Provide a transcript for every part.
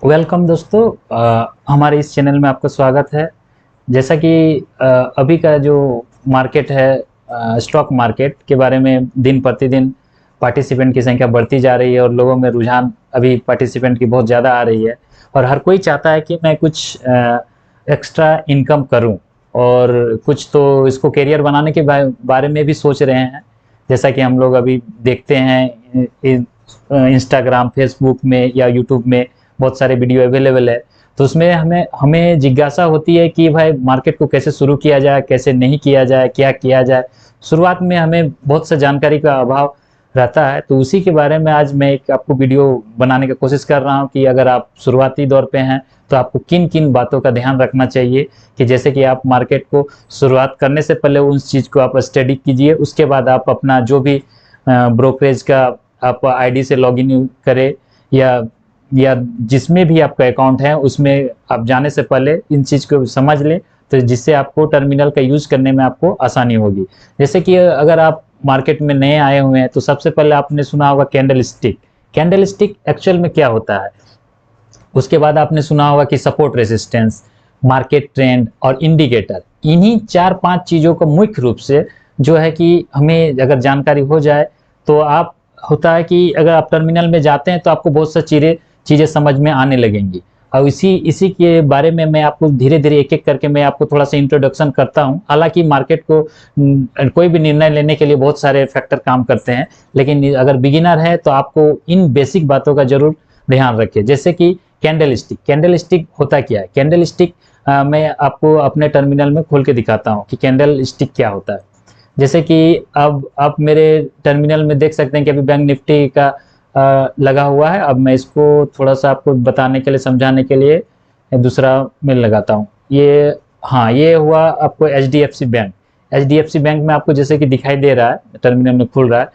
Welcome दोस्तों। हमारे इस चैनल में आपका स्वागत है। जैसा कि अभी का जो मार्केट है, स्टॉक मार्केट के बारे में दिन प्रतिदिन पार्टिसिपेंट की संख्या बढ़ती जा रही है और लोगों में रुझान अभी पार्टिसिपेंट की बहुत ज़्यादा आ रही है और हर कोई चाहता है कि मैं कुछ एक्स्ट्रा इनकम करूं और कुछ तो इसको करियर बनाने के बारे में भी सोच रहे हैं। जैसा कि हम लोग अभी देखते हैं इंस्टाग्राम, फेसबुक में या यूट्यूब में बहुत सारे वीडियो अवेलेबल है। तो उसमें हमें हमें जिज्ञासा होती है कि भाई मार्केट को कैसे शुरू किया जाए, कैसे नहीं किया जाए, क्या किया जाए। शुरुआत में हमें बहुत सा जानकारी का अभाव रहता है, तो उसी के बारे में आज मैं एक आपको वीडियो बनाने की कोशिश कर रहा हूं कि अगर आप शुरुआती दौर पे हैं तो आपको किन किन बातों का ध्यान रखना चाहिए। कि जैसे कि आप मार्केट को शुरुआत करने से पहले उस चीज़ को आप स्टडी कीजिए, उसके बाद आप अपना जो भी ब्रोकरेज का आप आईडी से लॉगिन करें या जिसमें भी आपका अकाउंट है उसमें आप जाने से पहले इन चीज़ को समझ लें, तो जिससे आपको टर्मिनल का यूज करने में आपको आसानी होगी। जैसे कि अगर आप मार्केट में नए आए हुए हैं तो सबसे पहले आपने सुना होगा candle stick. Candle stick actual में क्या होता है, उसके बाद आपने सुना होगा कि सपोर्ट रेसिस्टेंस, मार्केट ट्रेंड और इंडिकेटर। इन्हीं 4-5 चीज़ों को मुख्य रूप से जो है कि हमें अगर जानकारी हो जाए तो आप होता है कि अगर आप टर्मिनल में जाते हैं तो आपको बहुत सा चीज़ें समझ में आने लगेंगी। और इसी इसी के बारे में मैं आपको धीरे धीरे एक एक करके मैं आपको थोड़ा सा इंट्रोडक्शन करता हूं। हालांकि मार्केट को कोई भी निर्णय लेने के लिए बहुत सारे फैक्टर काम करते हैं, लेकिन अगर बिगिनर है तो आपको इन बेसिक बातों का जरूर ध्यान रखिए। जैसे कि कैंडल स्टिक होता क्या है। कैंडल स्टिक मैं आपको अपने टर्मिनल में खोल के दिखाता हूँ कि कैंडल स्टिक क्या होता है। जैसे कि अब आप मेरे टर्मिनल में देख सकते हैं कि अभी बैंक निफ्टी का लगा हुआ है। अब मैं इसको थोड़ा सा आपको बताने के लिए, समझाने के लिए दूसरा में लगाता हूँ। ये हाँ, ये हुआ आपको एचडीएफसी बैंक। एचडीएफसी बैंक में आपको जैसे कि दिखाई दे रहा है, टर्मिनल में खुल रहा है।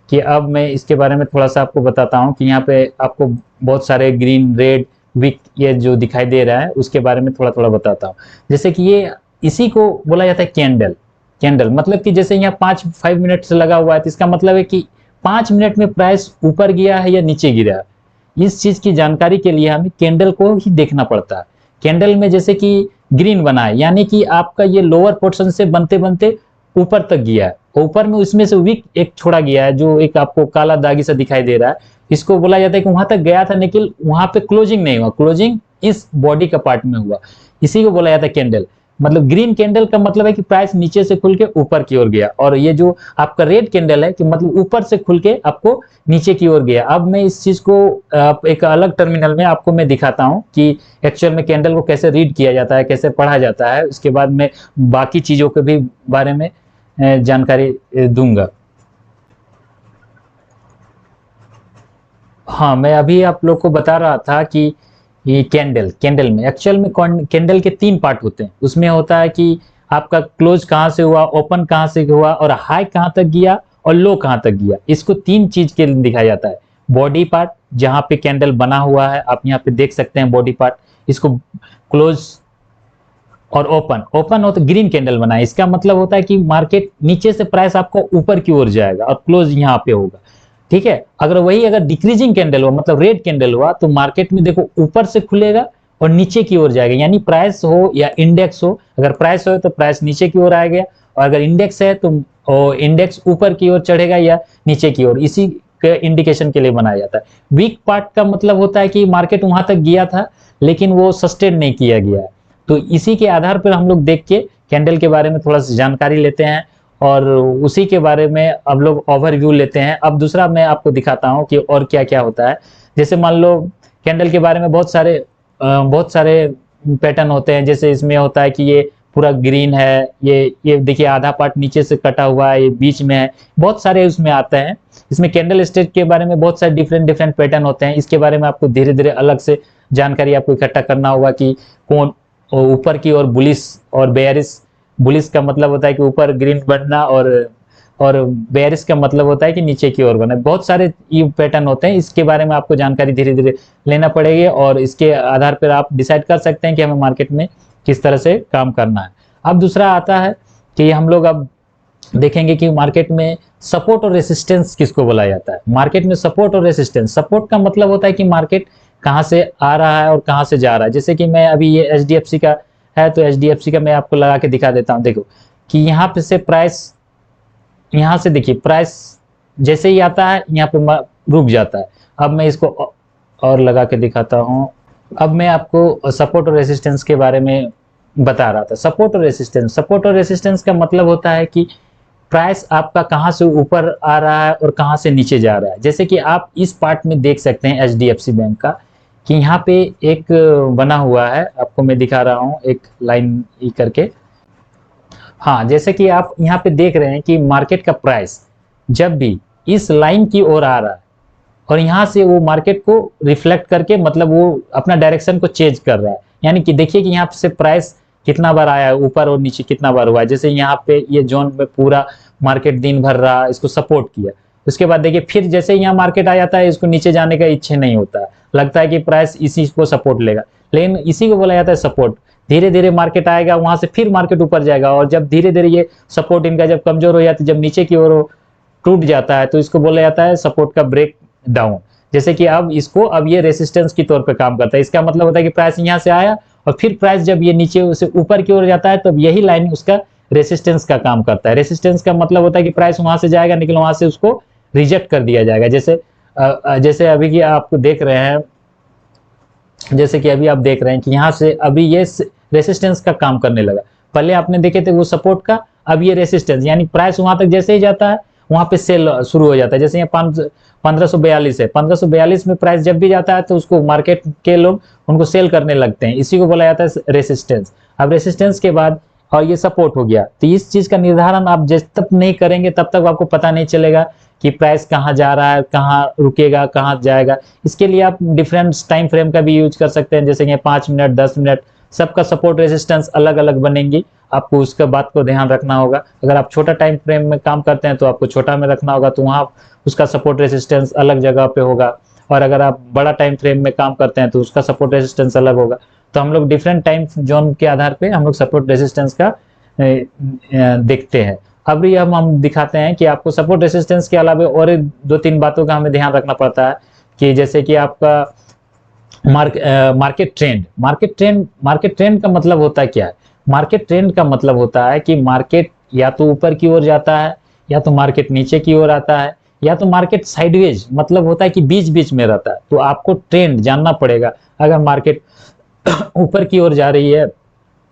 कि अब मैं इसके बारे में थोड़ा सा आपको बताता हूँ कि यहाँ पे आपको बहुत सारे ग्रीन, रेड, विक ये जो दिखाई दे रहा है उसके बारे में थोड़ा थोड़ा बताता हूँ। जैसे कि ये इसी को बोला जाता है कैंडल। कैंडल मतलब कि जैसे यहाँ 5 मिनट से लगा हुआ है तो इसका मतलब है कि 5 मिनट में प्राइस ऊपर गया है या नीचे गिरा है। इस चीज की जानकारी के लिए हमें कैंडल को ही देखना पड़ता है। कैंडल में जैसे कि ग्रीन बना है यानी कि आपका ये लोअर पोर्शन से बनते बनते ऊपर तक गया है, ऊपर में उसमें से विक एक छोड़ा गया है जो एक आपको काला दागी सा दिखाई दे रहा है। इसको बोला जाता है कि वहां तक गया था लेकिन वहां पे क्लोजिंग नहीं हुआ, क्लोजिंग इस बॉडी का पार्ट में हुआ। इसी को बोला जाता है कैंडल। मतलब ग्रीन कैंडल का मतलब है कि प्राइस नीचे से खुल के ऊपर की ओर गया, और ये जो आपका रेड कैंडल है कि मतलब ऊपर से खुल के आपको नीचे की ओर गया। अब मैं इस चीज को एक अलग टर्मिनल में आपको मैं दिखाता हूं कि एक्चुअल में कैंडल को कैसे रीड किया जाता है, कैसे पढ़ा जाता है। उसके बाद मैं बाकी चीजों के भी बारे में जानकारी दूंगा। हाँ, मैं अभी आप लोग को बता रहा था कि ये कैंडल में एक्चुअल में कैंडल के 3 पार्ट होते हैं। उसमें होता है कि आपका क्लोज कहाँ से हुआ, ओपन कहाँ से हुआ, और हाई कहाँ तक गया और लो कहाँ तक गया। इसको 3 चीज के लिए दिखाया जाता है। बॉडी पार्ट जहाँ पे कैंडल बना हुआ है, आप यहाँ पे देख सकते हैं बॉडी पार्ट, इसको क्लोज। और ओपन ओपन हो तो ग्रीन कैंडल बना है, इसका मतलब होता है कि मार्केट नीचे से प्राइस आपको ऊपर की ओर जाएगा और क्लोज यहाँ पे होगा। ठीक है। अगर डिक्रीजिंग कैंडल हुआ मतलब रेड कैंडल हुआ तो मार्केट में देखो ऊपर से खुलेगा और नीचे की ओर जाएगा। यानी प्राइस हो या इंडेक्स हो, अगर प्राइस हो तो प्राइस नीचे की ओर आएगा, और अगर इंडेक्स है तो इंडेक्स ऊपर की ओर चढ़ेगा या नीचे की ओर। इसी के इंडिकेशन के लिए बनाया जाता है। वीक पार्ट का मतलब होता है कि मार्केट वहां तक गया था लेकिन वो सस्टेन नहीं किया गया है। तो इसी के आधार पर हम लोग देख के कैंडल के बारे में थोड़ा सा जानकारी लेते हैं और उसी के बारे में अब लोग ओवरव्यू लेते हैं। अब दूसरा मैं आपको दिखाता हूं कि और क्या क्या होता है। जैसे मान लो कैंडल के बारे में बहुत सारे पैटर्न होते हैं। जैसे इसमें होता है कि ये पूरा ग्रीन है, ये देखिए आधा पार्ट नीचे से कटा हुआ है, ये बीच में है, बहुत सारे उसमें आते हैं। इसमें कैंडल स्टिक के बारे में बहुत सारे डिफरेंट डिफरेंट पैटर्न होते हैं। इसके बारे में आपको धीरे धीरे अलग से जानकारी आपको इकट्ठा करना होगा कि कौन ऊपर की ओर बुलिश और बेयरिश। बुलिश का मतलब होता है कि ऊपर ग्रीन बनना, और बेयरिश का मतलब होता है कि नीचे की ओर बनना। बहुत सारे ये पैटर्न होते हैं, इसके बारे में आपको जानकारी धीरे धीरे लेना पड़ेगी और इसके आधार पर आप डिसाइड कर सकते हैं कि हमें मार्केट में किस तरह से काम करना है। अब दूसरा आता है कि हम लोग अब देखेंगे कि मार्केट में सपोर्ट और रेसिस्टेंस किसको बोला जाता है। मार्केट में सपोर्ट और रेसिस्टेंस, सपोर्ट का मतलब होता है कि मार्केट कहाँ से आ रहा है और कहाँ से जा रहा है। जैसे कि मैं अभी ये HDFC का है, तो HDFC का मैं आपको लगा के दिखा देता हूँ। देखो कि यहाँ पे से प्राइस, यहाँ से देखिए प्राइस जैसे ही आता है यहाँ पे रुक जाता है। अब मैं इसको और लगा के दिखाता हूँ। अब मैं आपको सपोर्ट और रेसिस्टेंस के बारे में बता रहा था। सपोर्ट और रेसिस्टेंस का मतलब होता है कि प्राइस आपका कहाँ से ऊपर आ रहा है और कहाँ से नीचे जा रहा है। जैसे कि आप इस पार्ट में देख सकते हैं HDFC बैंक का कि यहाँ पे एक बना हुआ है, आपको मैं दिखा रहा हूँ एक लाइन ई करके। हाँ, जैसे कि आप यहाँ पे देख रहे हैं कि मार्केट का प्राइस जब भी इस लाइन की ओर आ रहा है और यहाँ से वो मार्केट को रिफ्लेक्ट करके, मतलब वो अपना डायरेक्शन को चेंज कर रहा है। यानी कि देखिए कि यहाँ से प्राइस कितना बार आया है, ऊपर और नीचे कितना बार हुआ है। जैसे यहाँ पे ये जोन में पूरा मार्केट दिन भर रहा, इसको सपोर्ट किया, उसके बाद देखिए फिर जैसे यहाँ मार्केट आ जाता है, इसको नीचे जाने का इच्छा नहीं होता है, लगता है कि प्राइस इसी को सपोर्ट लेगा, लेकिन इसी को बोला जाता है सपोर्ट। धीरे धीरे मार्केट आएगा, वहां से फिर मार्केट ऊपर जाएगा, और जब धीरे धीरे ये सपोर्ट इनका जब कमजोर हो जाता है, जब नीचे की ओर टूट जाता है, तो इसको बोला जाता है सपोर्ट का ब्रेक डाउन। जैसे कि अब ये रेसिस्टेंस की तौर पे काम करता है। इसका मतलब होता है कि प्राइस यहाँ से आया और फिर प्राइस जब ये नीचे से ऊपर की ओर जाता है, तब यही लाइन उसका रेसिस्टेंस का काम करता है। रेसिस्टेंस का मतलब होता है कि प्राइस वहां से जाएगा, लेकिन वहां से उसको रिजेक्ट कर दिया जाएगा। जैसे अभी की आपको देख रहे हैं, जैसे कि अभी आप देख रहे हैं कि यहाँ से अभी ये रेसिस्टेंस का काम करने लगा। पहले आपने देखे थे वो सपोर्ट का, अब ये रेसिस्टेंस, यानी प्राइस वहां तक जैसे ही जाता है वहां पे सेल शुरू हो जाता है। जैसे यहाँ 1542 है, 1542 में प्राइस जब भी जाता है तो उसको मार्केट के लोग उनको सेल करने लगते हैं, इसी को बोला जाता है रेसिस्टेंस। अब रेसिस्टेंस के बाद और ये सपोर्ट हो गया, तो इस चीज का निर्धारण आप जब तक नहीं करेंगे तब तक आपको पता नहीं चलेगा कि प्राइस कहाँ जा रहा है, कहाँ रुकेगा, कहाँ जाएगा। इसके लिए आप डिफरेंट टाइम फ्रेम का भी यूज कर सकते हैं, जैसे कि 5 मिनट, 10 मिनट, सबका सपोर्ट रेजिस्टेंस अलग अलग बनेंगी। आपको उसका बात को ध्यान रखना होगा। अगर आप छोटा टाइम फ्रेम में काम करते हैं तो आपको छोटा में रखना होगा, तो वहाँ उसका सपोर्ट रेजिस्टेंस अलग जगह पे होगा। और अगर आप बड़ा टाइम फ्रेम में काम करते हैं तो उसका सपोर्ट रेजिस्टेंस अलग होगा। तो हम लोग डिफरेंट टाइम जोन के आधार पे हम लोग सपोर्ट रेजिस्टेंस का देखते हैं। अभी हम दिखाते हैं कि आपको सपोर्ट रेजिस्टेंस के अलावा और 2-3 बातों का हमें ध्यान रखना पड़ता है, कि जैसे कि आपका मार्केट ट्रेंड का मतलब होता है क्या है? मार्केट ट्रेंड का मतलब होता है कि मार्केट या तो ऊपर की ओर जाता है, या तो मार्केट नीचे की ओर आता है, या तो मार्केट साइडवेज, मतलब होता है कि बीच बीच में रहता है। तो आपको ट्रेंड जानना पड़ेगा। अगर मार्केट ऊपर की ओर जा रही है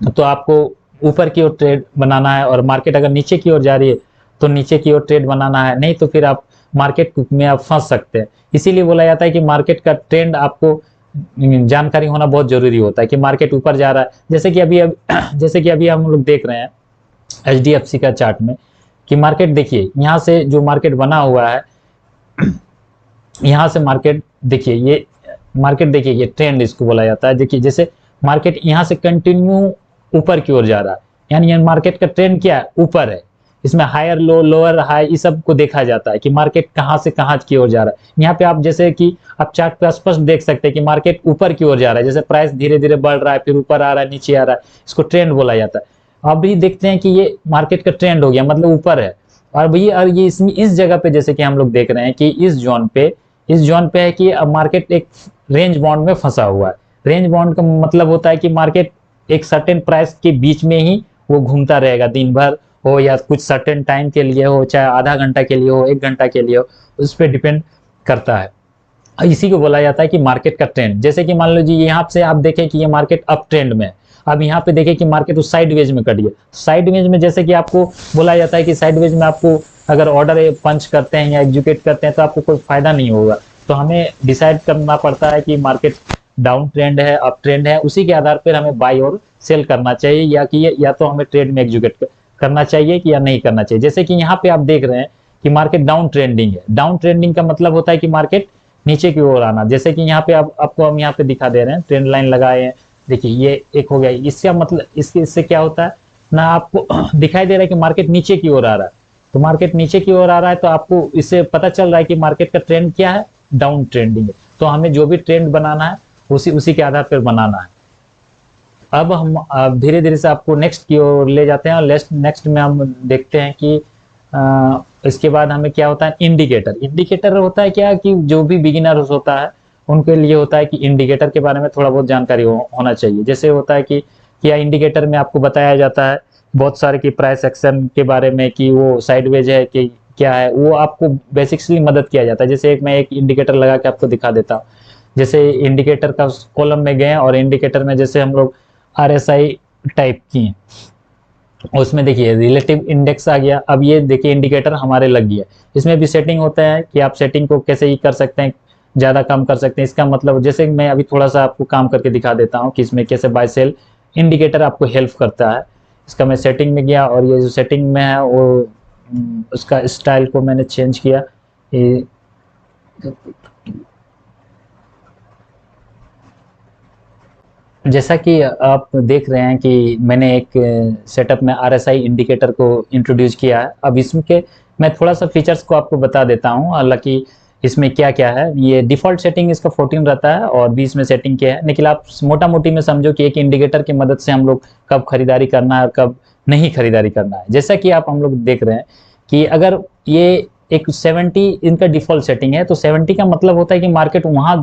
तो आपको ऊपर की ओर ट्रेड बनाना है, और मार्केट अगर नीचे की ओर जा रही है तो नीचे की ओर ट्रेड बनाना है, नहीं तो फिर आप मार्केट में आप फंस सकते हैं। इसीलिए बोला जाता है कि मार्केट का ट्रेंड आपको जानकारी होना बहुत जरूरी होता है, कि मार्केट ऊपर जा रहा है। जैसे कि अभी हम लोग देख रहे हैं HDFC का चार्ट में कि मार्केट देखिए, यहाँ से जो मार्केट बना हुआ है, यहाँ से मार्केट देखिए, ये ट्रेंड इसको बोला जाता है। देखिए जैसे मार्केट यहाँ से कंटिन्यू ऊपर की ओर जा रहा है, यानी मार्केट का ट्रेंड क्या है? ऊपर है। इसमें हायर लो, लोअर हाई, इस सब को देखा जाता है कि मार्केट कहाँ से कहाँ की ओर जा रहा है। यहाँ पे आप जैसे कि आप चार्ट पे स्पष्ट देख सकते हैं कि मार्केट ऊपर की ओर जा रहा है। जैसे प्राइस धीरे धीरे बढ़ रहा है, फिर ऊपर आ रहा है, नीचे आ रहा है, इसको ट्रेंड बोला जाता है। अब भी देखते हैं कि ये मार्केट का ट्रेंड हो गया, मतलब ऊपर है। और ये इस जगह पे जैसे कि हम लोग देख रहे हैं कि इस जोन पे है कि अब मार्केट एक रेंज बाउंड में फंसा हुआ है। रेंज बाउंड का मतलब होता है कि मार्केट एक सर्टेन प्राइस के बीच में ही वो घूमता रहेगा, दिन भर हो या कुछ सर्टेन टाइम के लिए हो, चाहे आधा घंटा के लिए हो, 1 घंटा के लिए हो, उस पर डिपेंड करता है। इसी को बोला जाता है कि मार्केट का ट्रेंड। जैसे कि मान लो जी, यहाँ से आप देखें कि ये मार्केट अप ट्रेंड में है, अब यहाँ पे देखें कि मार्केट उस साइडवेज में कट गया। साइडवेज में जैसे कि आपको बोला जाता है कि साइडवेज में आपको अगर ऑर्डर पंच करते हैं या एग्जीक्यूट करते हैं तो आपको कोई फायदा नहीं होगा। तो हमें डिसाइड करना पड़ता है कि मार्केट डाउन ट्रेंड है, अप ट्रेंड है, उसी के आधार पर हमें बाई और सेल करना चाहिए, या तो हमें ट्रेड में एग्जीक्यूट करना चाहिए कि या नहीं करना चाहिए। जैसे कि यहाँ पे आप देख रहे हैं कि मार्केट डाउन ट्रेंडिंग है। डाउन ट्रेंडिंग का मतलब होता है कि मार्केट नीचे की ओर आना। जैसे कि यहाँ पे आपको हम यहाँ पे दिखा दे रहे हैं, ट्रेंड लाइन लगाए हैं। देखिए ये एक हो गया। इसका मतलब इससे क्या होता है ना, आपको दिखाई दे रहा है कि मार्केट नीचे की ओर आ रहा है। तो मार्केट नीचे की ओर आ रहा है तो आपको इससे पता चल रहा है कि मार्केट का ट्रेंड क्या है, डाउन ट्रेंडिंग है। तो हमें जो भी ट्रेंड बनाना है उसी के आधार पर बनाना है। अब हम धीरे धीरे से आपको नेक्स्ट की ओर ले जाते हैं, और नेक्स्ट में हम देखते हैं कि इसके बाद हमें क्या होता है, इंडिकेटर होता है क्या, कि जो भी बिगिनर्स होता है उनके लिए होता है कि इंडिकेटर के बारे में थोड़ा बहुत जानकारी होना चाहिए। जैसे होता है कि या इंडिकेटर में आपको बताया जाता है बहुत सारे कि प्राइस एक्शन के बारे में, कि वो साइडवेज है कि क्या है, वो आपको बेसिकली मदद किया जाता है। जैसे मैं एक इंडिकेटर लगा के आपको दिखा देता हूँ। जैसे इंडिकेटर का कॉलम में गए और इंडिकेटर में जैसे हम लोग RSI टाइप किए, उसमें देखिए रिलेटिव इंडेक्स आ गया। अब ये देखिए इंडिकेटर हमारे लग गया। इसमें भी सेटिंग होता है कि आप सेटिंग को कैसे ही कर सकते हैं, ज़्यादा कम कर सकते हैं। इसका मतलब जैसे मैं अभी थोड़ा सा आपको काम करके दिखा देता हूँ कि इसमें कैसे बाय सेल इंडिकेटर आपको हेल्प करता है। इसका मैं सेटिंग में गया और ये जो सेटिंग में है वो उसका स्टाइल को मैंने चेंज किया। ये जैसा कि आप देख रहे हैं कि मैंने एक सेटअप में RSI इंडिकेटर को इंट्रोड्यूस किया है। अब इसके मैं थोड़ा सा फीचर्स को आपको बता देता हूं। हालांकि इसमें क्या क्या है, ये डिफ़ॉल्ट सेटिंग इसका 14 रहता है और 20 में सेटिंग किया है। लेकिन आप मोटा मोटी में समझो कि एक इंडिकेटर की मदद से हम लोग कब खरीदारी करना है और कब नहीं खरीदारी करना है। जैसा कि आप हम लोग देख रहे हैं कि अगर ये एक 70 इनका डिफ़ॉल्ट सेटिंग है, तो 70 का मतलब होता है कि मार्केट वहां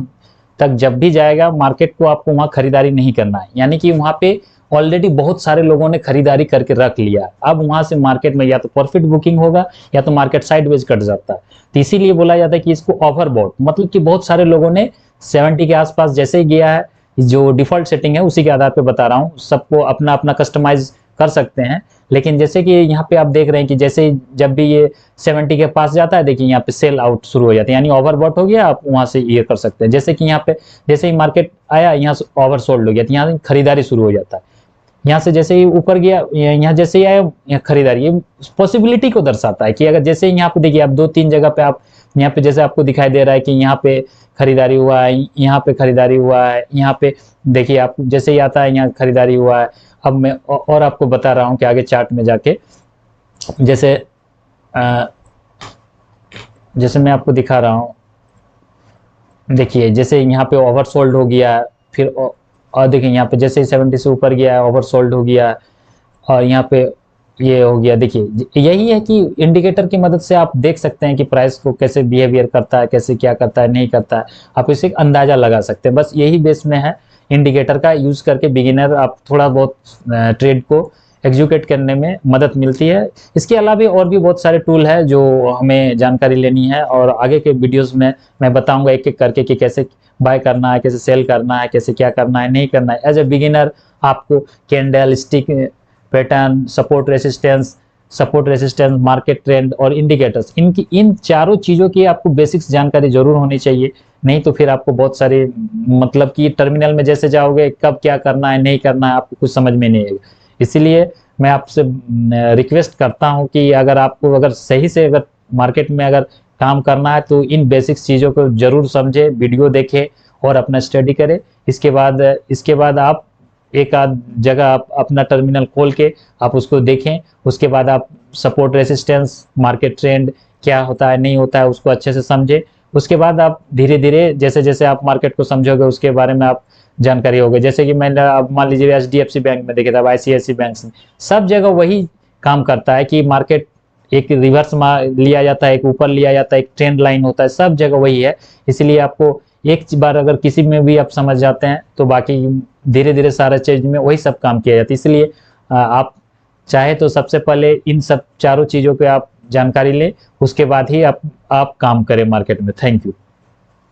तक जब भी जाएगा मार्केट को आपको वहां खरीदारी नहीं करना है। यानी कि वहां पे ऑलरेडी बहुत सारे लोगों ने खरीदारी करके रख लिया। अब वहां से मार्केट में या तो प्रॉफिट बुकिंग होगा या तो मार्केट साइडवेज कट जाता है। तो इसीलिए बोला जाता है कि इसको ओवरबॉट, मतलब कि बहुत सारे लोगों ने 70 के आसपास जैसे ही गया है। जो डिफॉल्ट सेटिंग है उसी के आधार पे बता रहा हूँ, सबको अपना अपना कस्टमाइज कर सकते हैं। लेकिन जैसे कि यहाँ पे आप देख रहे हैं कि जैसे ही जब भी ये 70 के पास जाता है, देखिए यहाँ पे सेल आउट शुरू हो जाता है, यानी ओवरबॉट हो गया। आप वहां से ये कर सकते हैं। जैसे कि यहाँ पे जैसे ही मार्केट आया यहाँ से ओवरसोल्ड हो गया, तो यहाँ खरीदारी शुरू हो जाता है। यहाँ से जैसे ही ऊपर गया, यहाँ जैसे ही आया यहाँ खरीदारी, ये पॉसिबिलिटी को दर्शाता है कि अगर जैसे ही यहाँ पे देखिए आप 2-3 जगह पे आप यहाँ पे जैसे आपको दिखाई दे रहा है कि यहाँ पे खरीदारी हुआ है, यहाँ पे खरीदारी हुआ है, यहाँ पे देखिए आप जैसे ही आता है यहाँ खरीदारी हुआ है। अब मैं और आपको बता रहा हूँ कि आगे चार्ट में जाके जैसे जैसे मैं आपको दिखा रहा हूँ, देखिए जैसे यहाँ पे ओवरसोल्ड हो गया है, फिर और देखिए यहाँ पे जैसे ही 70 से ऊपर गया है ओवरसोल्ड हो गया है, और यहाँ पे ये हो गया। देखिए यही है कि इंडिकेटर की मदद से आप देख सकते हैं कि प्राइस को कैसे बिहेवियर करता है, कैसे क्या करता है, नहीं करता है। आप इसे अंदाजा लगा सकते हैं। बस यही बेस में है, इंडिकेटर का यूज करके बिगिनर आप थोड़ा बहुत ट्रेड को एग्जीक्यूट करने में मदद मिलती है। इसके अलावा और भी बहुत सारे टूल है जो हमें जानकारी लेनी है, और आगे के वीडियोस में मैं बताऊंगा एक एक करके कि कैसे बाय करना है, कैसे सेल करना है, कैसे क्या करना है, नहीं करना है। एज ए बिगिनर आपको candle stick pattern, support resistance, market trend और इंडिकेटर्स, इनकी इन चारों चीज़ों की आपको बेसिक्स जानकारी जरूर होनी चाहिए। नहीं तो फिर आपको बहुत सारे मतलब कि टर्मिनल में जैसे जाओगे कब क्या करना है नहीं करना है आपको कुछ समझ में नहीं आएगा। इसीलिए मैं आपसे रिक्वेस्ट करता हूं कि अगर आपको अगर सही से अगर मार्केट में अगर काम करना है तो इन बेसिक्स चीज़ों को जरूर समझे, वीडियो देखें और अपना स्टडी करें। इसके बाद आप एक आध जगह आप अपना टर्मिनल खोल के आप उसको देखें। उसके बाद आप सपोर्ट रेसिस्टेंस, मार्केट ट्रेंड क्या होता है नहीं होता है उसको अच्छे से समझे। उसके बाद आप धीरे धीरे जैसे जैसे आप मार्केट को समझोगे उसके बारे में आप जानकारी होगी। जैसे कि मैंने आप मान लीजिए HDFC बैंक में देखा था, ICICI बैंक में, सब जगह वही काम करता है कि मार्केट एक रिवर्स लिया जाता है, एक ऊपर लिया जाता है, एक ट्रेंड लाइन होता है, सब जगह वही है। इसलिए आपको एक बार अगर किसी में भी आप समझ जाते हैं तो बाकी धीरे धीरे सारा चीज में वही सब काम किया जाता है। इसलिए आप चाहे तो सबसे पहले इन सब चारों चीज़ों पे आप जानकारी लें, उसके बाद ही आप काम करें मार्केट में। Thank you.